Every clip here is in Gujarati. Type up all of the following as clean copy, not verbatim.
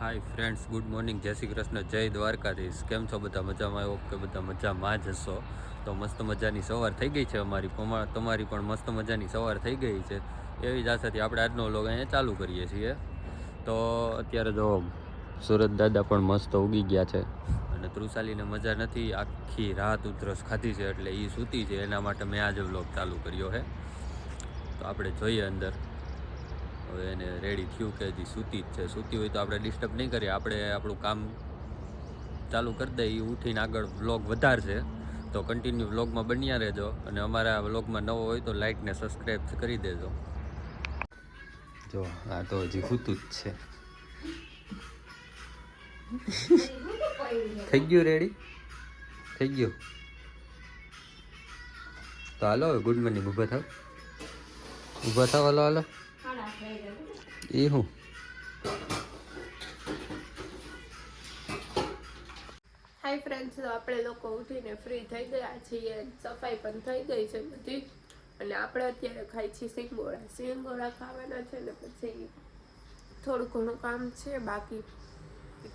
હાય ફ્રેન્ડ્સ, ગુડ મોર્નિંગ, જય શ્રી કૃષ્ણ, જય દ્વારકાધીશ. કેમ છો બધા? મજામાં? આવ્યો કે બધા મજામાં જ હશો. તો મસ્ત મજાની સવાર થઈ ગઈ છે અમારી, તમારી પણ મસ્ત મજાની સવાર થઈ ગઈ છે. એવી જ આશાથી આપણે આજનો વ્લોગ અહીંયા ચાલુ કરીએ છીએ. તો અત્યારે જો સુરત દાદા પણ મસ્ત ઉગી ગયા છે અને તૃષાલીને મજા નથી, આખી રાત ઉધરસ ખાધી છે એટલે એ સૂતી છે. એના માટે મેં આજે વ્લોગ ચાલુ કર્યો છે. તો આપણે જોઈએ અંદર. હવે એને રેડી થયું કે હજી સૂતી જ છે. સૂતી હોય તો આપણે ડિસ્ટર્બ નહીં કરીએ, આપણે આપણું કામ ચાલુ કરી દઈએ. ઉઠીને આગળ વ્લોગ વધારશે, તો કન્ટિન્યુ વ્લોગમાં બન્યા રહેજો. અને અમારા વ્લોગમાં નવો હોય તો લાઈક ને સબસ્ક્રાઈબ કરી દેજો. જો આ તો હજી સૂતું જ છે. થઈ ગયું રેડી? થઈ ગયું? તો હાલો ગુડ મોર્નિંગ. ઊભા થાવ, ઊભા થાવ, હાલો હાલો. એ હું હાય ફ્રેન્ડ્સ, આપણે લોકો ઉઠીને ફ્રી થઈ ગયા છીએ, સફાઈ પણ થઈ ગઈ છે બધી. અને આપણે અત્યારે ખાઈ છીએ સિંગોડા ખાવાના છે ને પછી થોડું ઘણું કામ છે બાકી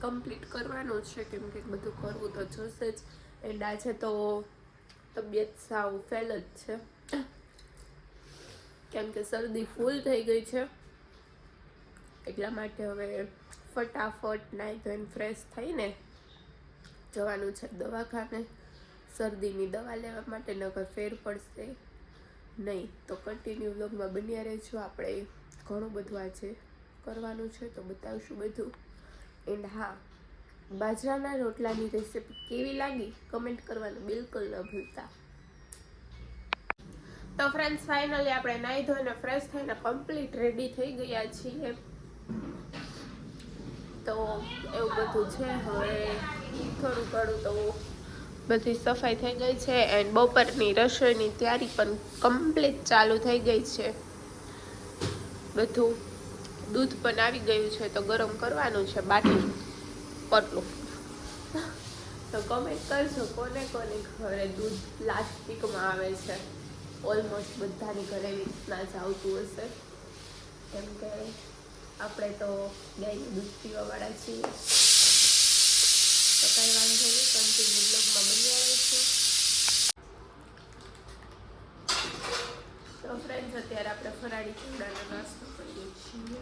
કમ્પ્લીટ કરવાનું છે, કેમ કે બધું કરવું તો જોશે જ. એન્ડ આજે તો તબિયત સાવ ફેલ જ છે, કેમ કે શરદી ફૂલ થઈ ગઈ છે. એટલા માટે હવે ફટાફટ નાહી ધોઈને ફ્રેશ થઈને જવાનું છે દવાખાને, શરદીની દવા લેવા માટે. નકર ફેર પડશે નહીં. તો કન્ટિન્યુ વ્લોગમાં બન્યા રહેજો. આપણે ઘણું બધું આજે કરવાનું છે તો બતાવશું બધું. એન્ડ હા, બાજરાના રોટલાની રેસીપી કેવી લાગી કમેન્ટ કરવાનું બિલકુલ ન ભૂલતા. તો ફ્રેન્ડ્સ, ફાઇનલી આપણે નાહી ધોઈને ફ્રેશ થઈને કમ્પ્લીટ રેડી થઈ ગયા છીએ. તો એવું બધું છે. હવે થોડું ઘણું તો બધી સફાઈ થઈ ગઈ છે એન્ડ બપોરની રસોઈની તૈયારી પણ કમ્પ્લીટ ચાલુ થઈ ગઈ છે. બધું દૂધ પણ આવી ગયું છે તો ગરમ કરવાનું છે બાટલી પટલું. તો કમેન્ટ કરજો કોને કોને ઘરે દૂધ પ્લાસ્ટિકમાં આવે છે. ઓલમોસ્ટ બધાની ઘરે એવી રીતના જ આવતું હશે, કેમ કે આપણે તો ગાયનું દૂધ પીવાવાળા છીએ. તો કાંઈ વાંધો નહીં, કન્ટિન્યુ બ્લોગમાં બન્યા રહીશું. તો ફ્રેન્ડ્સ, અત્યારે આપણે ફરાળી ચૂડાનો નાસ્તો કરીએ છીએ.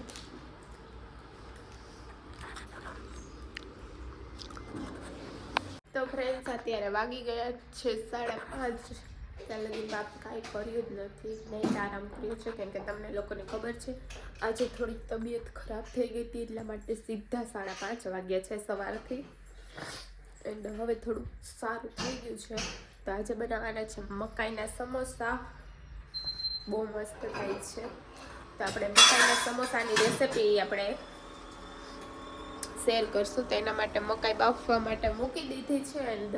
તો ફ્રેન્ડ્સ, અત્યારે વાગી ગયા છે 5:30. ત્યાં લગી બાપ કાંઈ કર્યું જ નથી, નહીં આરામ કર્યો છે, કેમ કે તમને લોકોને ખબર છે આજે થોડીક તબિયત ખરાબ થઈ ગઈ હતી, એટલા માટે સીધા 5:30 વાગ્યા છે સવારથી. એન્ડ હવે થોડું સારું થઈ ગયું છે. તો આજે બનાવવાના છે મકાઈના સમોસા. બહુ મસ્ત થાય છે. તો આપણે મકાઈના સમોસાની રેસીપી આપણે શેર કરશું. તો એના માટે મકાઈ બાફવા માટે મૂકી દીધી છે એન્ડ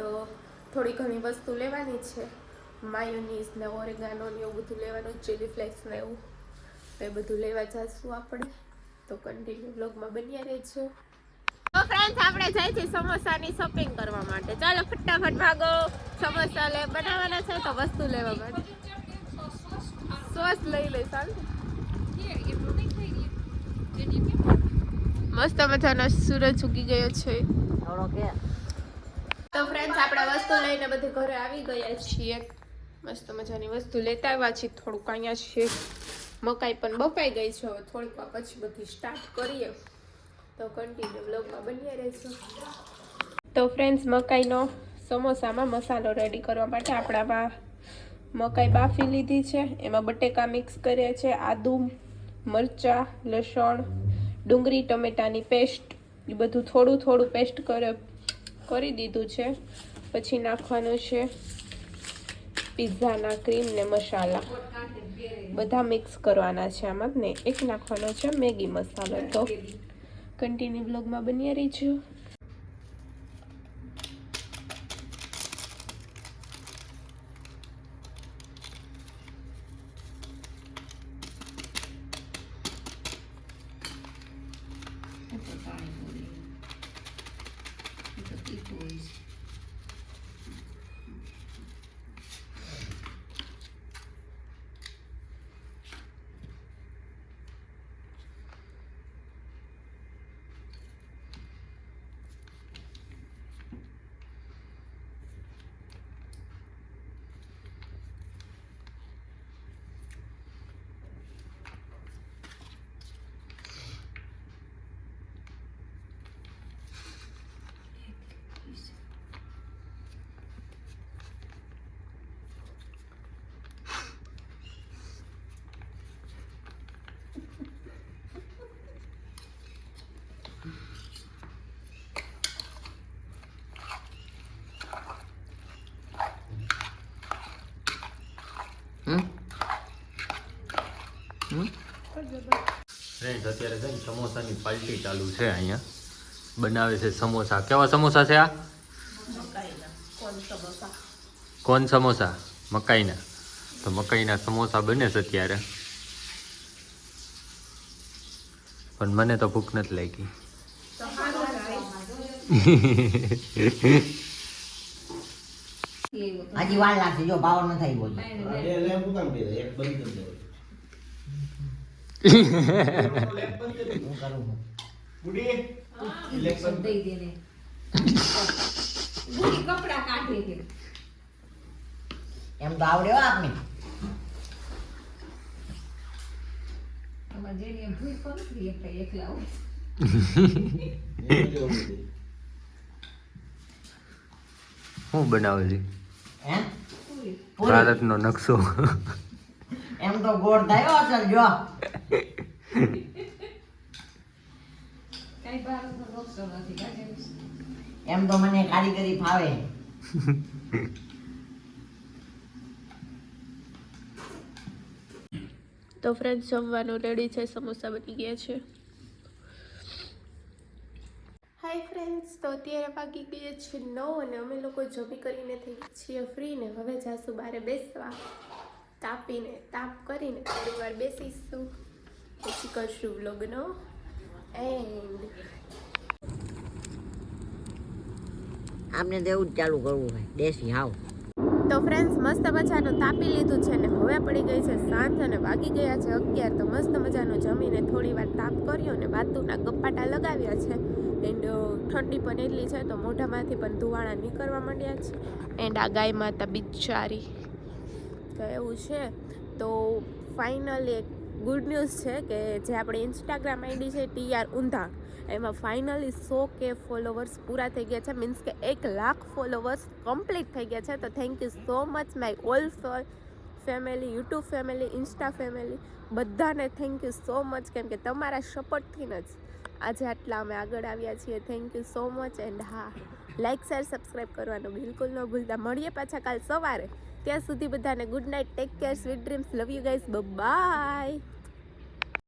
થોડી ઘણી વસ્તુ લેવાની છે. માયોનીઝ ને ઓરેગાનો ને એવું બધું લેવાનું, ચીલી ફ્લેક્સ ને એવું. તો એ બધું લેવા જઈશું આપણે. તો કન્ટિન્યુ વ્લોગમાં બન્યા રહેજો. તો ફ્રેન્ડ્સ, આપણે જાય છે સમોસાની શોપિંગ કરવા માટે. ચાલો ફટાફટ ભાગો. સમોસા બનાવવાના છે તો વસ્તુ લેવા માટે સોસ લઈ લે. ચાલો, મસ્ત મજાનો સૂરજ ઉગી ગયો છે. તો ફ્રેન્ડ્સ, આપણે વસ્તુ લઈને બધી ઘરે આવી ગયા છીએ. મસ્ત મજાની વસ્તુ લેતા આવ્યા છીએ. થોડુંક અહીંયા છે, મકાઈ પણ બફાઈ ગઈ છે. હવે થોડીક વાર પછી બધી સ્ટાર્ટ કરીએ. તો કન્ટિન્યુ વ્લોગમાં બન્યા રહેશું. તો ફ્રેન્ડ્સ, મકાઈનો સમોસામાં મસાલો રેડી કરવા માટે આપણામાં મકાઈ બાફી લીધી છે. એમાં બટેકા મિક્સ કર્યા છે, આદુ, મરચાં, લસણ, ડુંગળી, ટમેટાની પેસ્ટ, એ બધું થોડું થોડું પેસ્ટ કરી દીધું છે. પછી નાખવાનું છે પિઝાના ક્રીમ ને મસાલા, બધા મિક્સ કરવાના છે આમાં. ને એક નાખવાનો છે મેગી મસાલો. તો કન્ટિન્યુ બ્લોગમાં બન્યા રહીજો. ફ્રેન્ડ્સ અત્યારે છે ને સમોસાની પાર્ટી ચાલુ છે અહીંયા. બનાવે છે સમોસા. કેવા સમોસા છે આ? કોણ સમોસા? મકાઈના. તો મકાઈના સમોસા બને છે અત્યારે. પણ મને તો ભૂખ નથી લાગી. હજી વાર લાગશે જો પાવર ન થાય બોલ હું કરું એમ તો આવડે હો આપને શું બનાવે છે? હે ભારતનો નકશો. એમ તો ગોળ થયો અસલ જો એમ તો મને કારીગરી ફાવે તો ફ્રેન્ડ્સ જમવાનું રેડી છે, સમોસા બની ગયા છે. હાય ફ્રેન્ડ્સ, તો અત્યારે વાગી ગયા છે 9 અને અમે લોકો જમી કરીને થઈ ગયા છીએ ફ્રી ને હવે જાશું બહાર બેસવા. તાપીને તાપ કરીને થોડી વાર બેસીશું પછી કરશું વ્લોગનો એન્ડ. આમને તો એવું જ ચાલુ કરવું હોય દેશી હાવ. તો ફ્રેન્ડ્સ મસ્ત મજાનું તાપી લીધું છે ને હવે પડી ગઈ છે સાંજ અને વાગી ગયા છે 11. તો મસ્ત મજાનું જમીને થોડી વાર તાપ કર્યો ને વાતુના ગપ્પાટા લગાવ્યા છે એન્ડ ઠંડી પણ એટલી છે તો મોઢામાંથી પણ ધુવાળા નીકળવા માંડ્યા છે. એન્ડ આ ગાય માતા બિચારી તો એવું છે. તો ફાઇનલી એક ગુડ ન્યૂઝ છે કે જે આપણે ઇન્સ્ટાગ્રામ આઈડી છે TR ઊંધા એમાં ફાઇનલી 100K ફોલોવર્સ પૂરા થઈ ગયા છે. મીન્સ કે 1 લાખ ફોલોવર્સ કમ્પ્લીટ થઈ ગયા છે. તો thank you so much my all family, YouTube family, Insta family, બધાને થેન્ક યુ સો મચ કેમ કે તમારા સપોર્ટથી જ આજે આટલા અમે આગળ આવ્યા છીએ. Thank you so much and હા, લાઇક શેર સબસ્ક્રાઈબ કરવાનું બિલકુલ ન ભૂલતા. મળીએ પાછા કાલ સવારે. ત્યાં સુધી બધાને good night, take care, sweet dreams, love you guys, by.